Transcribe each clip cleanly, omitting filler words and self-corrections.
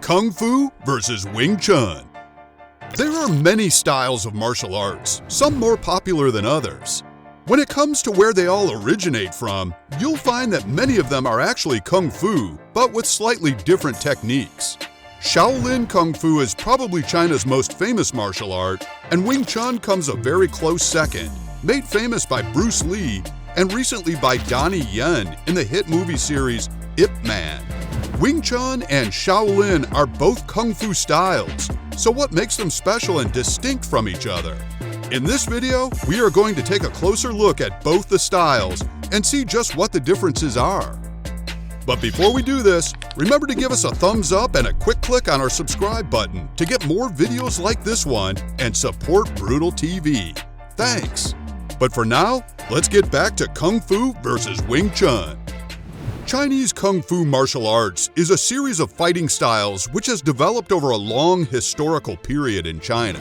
Kung Fu versus Wing Chun. There are many styles of martial arts, some more popular than others. When it comes to where they all originate from, you'll find that many of them are actually Kung Fu, but with slightly different techniques. Shaolin Kung Fu is probably China's most famous martial art, and Wing Chun comes a very close second, made famous by Bruce Lee and recently by Donnie Yen in the hit movie series Ip Man. Wing Chun and Shaolin are both Kung Fu styles, so what makes them special and distinct from each other? In this video, we are going to take a closer look at both the styles and see just what the differences are. But before we do this, remember to give us a thumbs up and a quick click on our subscribe button to get more videos like this one and support Brutal TV. Thanks! But for now, let's get back to Kung Fu versus Wing Chun. Chinese Kung Fu martial arts is a series of fighting styles which has developed over a long historical period in China.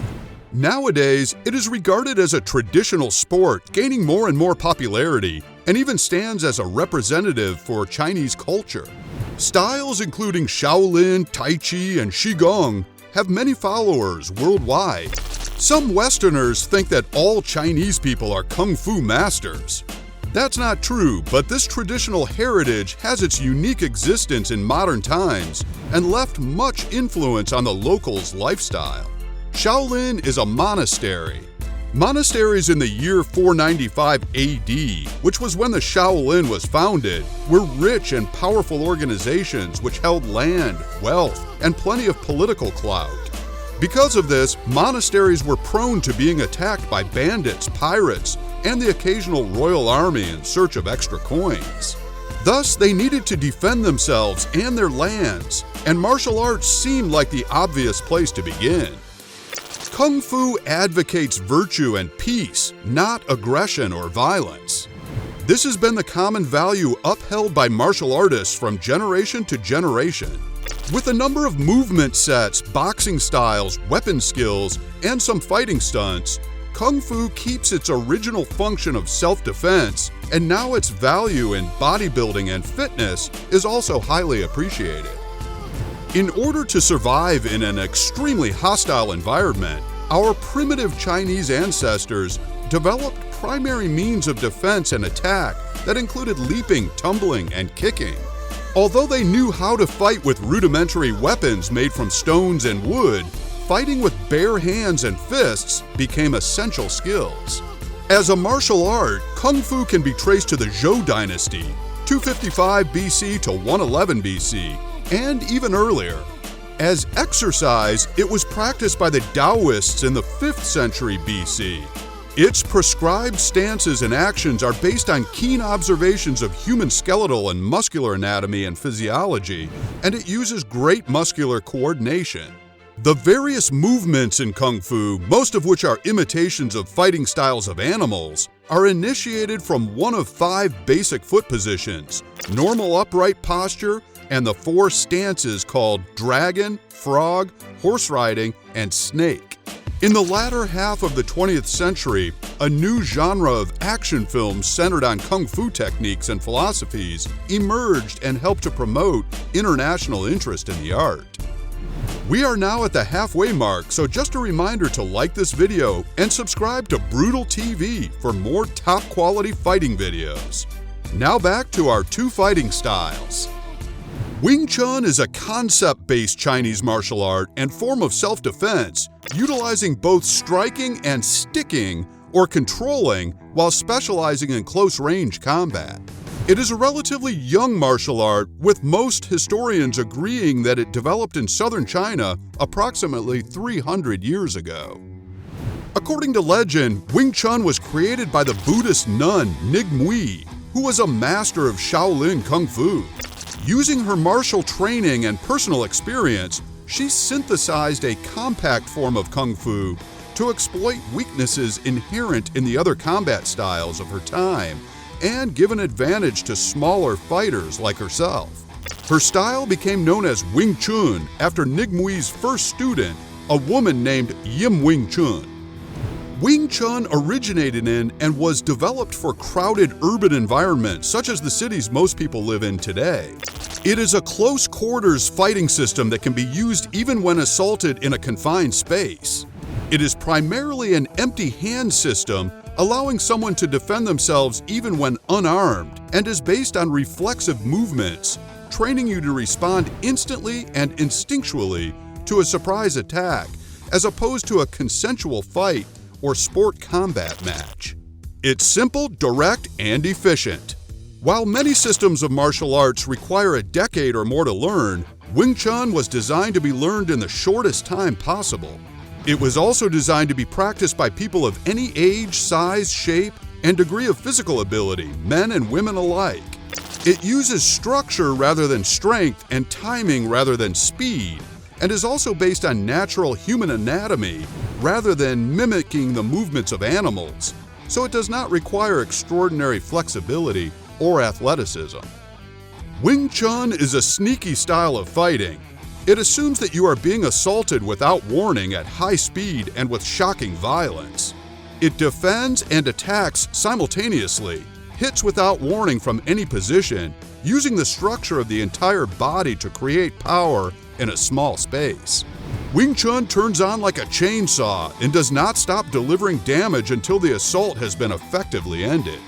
Nowadays, it is regarded as a traditional sport, gaining more and more popularity, and even stands as a representative for Chinese culture. Styles including Shaolin, Tai Chi, and Qigong have many followers worldwide. Some Westerners think that all Chinese people are Kung Fu masters. That's not true, but this traditional heritage has its unique existence in modern times and left much influence on the locals' lifestyle. Shaolin is a monastery. Monasteries in the year 495 AD, which was when the Shaolin was founded, were rich and powerful organizations which held land, wealth, and plenty of political clout. Because of this, monasteries were prone to being attacked by bandits, pirates, and the occasional royal army in search of extra coins. Thus, they needed to defend themselves and their lands, and martial arts seemed like the obvious place to begin. Kung Fu advocates virtue and peace, not aggression or violence. This has been the common value upheld by martial artists from generation to generation. With a number of movement sets, boxing styles, weapon skills, and some fighting stunts, Kung Fu keeps its original function of self-defense, and now its value in bodybuilding and fitness is also highly appreciated. In order to survive in an extremely hostile environment, our primitive Chinese ancestors developed primary means of defense and attack that included leaping, tumbling, and kicking. Although they knew how to fight with rudimentary weapons made from stones and wood, fighting with bare hands and fists became essential skills. As a martial art, Kung Fu can be traced to the Zhou dynasty, 255 BC to 111 BC, and even earlier. As exercise, it was practiced by the Taoists in the 5th century BC. Its prescribed stances and actions are based on keen observations of human skeletal and muscular anatomy and physiology, and it uses great muscular coordination. The various movements in Kung Fu, most of which are imitations of fighting styles of animals, are initiated from one of 5 basic foot positions: normal upright posture, and the 4 stances called dragon, frog, horse riding, and snake. In the latter half of the 20th century, a new genre of action films centered on Kung Fu techniques and philosophies emerged and helped to promote international interest in the art. We are now at the halfway mark, so just a reminder to like this video and subscribe to Brutal TV for more top quality fighting videos. Now back to our 2 fighting styles. Wing Chun is a concept-based Chinese martial art and form of self-defense, utilizing both striking and sticking or controlling while specializing in close-range combat. It is a relatively young martial art, with most historians agreeing that it developed in southern China approximately 300 years ago. According to legend, Wing Chun was created by the Buddhist nun Ningmui, who was a master of Shaolin Kung Fu. Using her martial training and personal experience, she synthesized a compact form of Kung Fu to exploit weaknesses inherent in the other combat styles of her time and give an advantage to smaller fighters like herself. Her style became known as Wing Chun after Ningmui's first student, a woman named Wing Chun. Wing Chun originated in and was developed for crowded urban environments such as the cities most people live in today. It is a close quarters fighting system that can be used even when assaulted in a confined space. It is primarily an empty hand system, allowing someone to defend themselves even when unarmed, and is based on reflexive movements, training you to respond instantly and instinctually to a surprise attack, as opposed to a consensual fight or sport combat match. It's simple, direct, and efficient. While many systems of martial arts require a decade or more to learn, Wing Chun was designed to be learned in the shortest time possible. It was also designed to be practiced by people of any age, size, shape, and degree of physical ability, men and women alike. It uses structure rather than strength and timing rather than speed, and is also based on natural human anatomy rather than mimicking the movements of animals, so it does not require extraordinary flexibility or athleticism. Wing Chun is a sneaky style of fighting. It assumes that you are being assaulted without warning at high speed and with shocking violence. It defends and attacks simultaneously, hits without warning from any position, using the structure of the entire body to create power in a small space. Wing Chun turns on like a chainsaw and does not stop delivering damage until the assault has been effectively ended.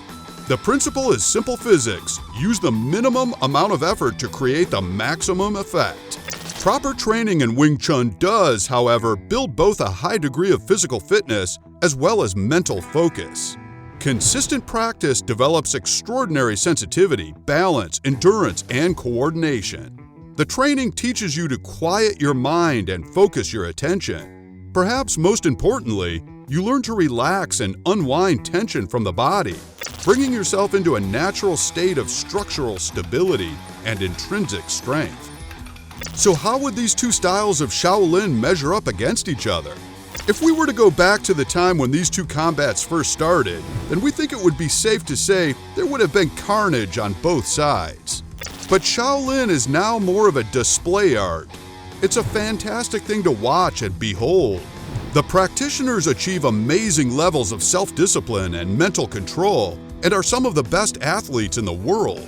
The principle is simple physics. Use the minimum amount of effort to create the maximum effect. Proper training in Wing Chun does, however, build both a high degree of physical fitness as well as mental focus. Consistent practice develops extraordinary sensitivity, balance, endurance, and coordination. The training teaches you to quiet your mind and focus your attention. Perhaps most importantly, you learn to relax and unwind tension from the body, bringing yourself into a natural state of structural stability and intrinsic strength. So how would these two styles of Shaolin measure up against each other? If we were to go back to the time when these two combats first started, then we think it would be safe to say there would have been carnage on both sides. But Shaolin is now more of a display art. It's a fantastic thing to watch and behold. The practitioners achieve amazing levels of self-discipline and mental control and are some of the best athletes in the world.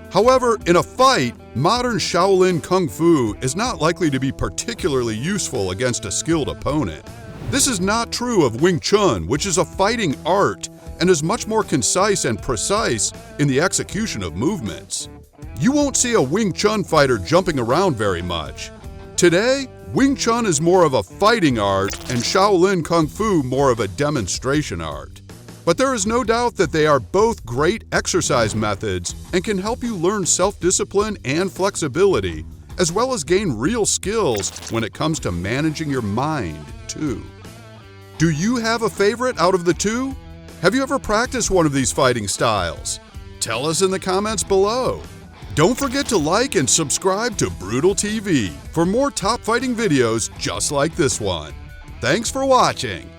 However, in a fight, modern Shaolin Kung Fu is not likely to be particularly useful against a skilled opponent. This is not true of Wing Chun, which is a fighting art and is much more concise and precise in the execution of movements. You won't see a Wing Chun fighter jumping around very much. Today, Wing Chun is more of a fighting art and Shaolin Kung Fu more of a demonstration art. But there is no doubt that they are both great exercise methods and can help you learn self-discipline and flexibility, as well as gain real skills when it comes to managing your mind, too. Do you have a favorite out of the two? Have you ever practiced one of these fighting styles? Tell us in the comments below. Don't forget to like and subscribe to Brutal TV for more top fighting videos just like this one. Thanks for watching.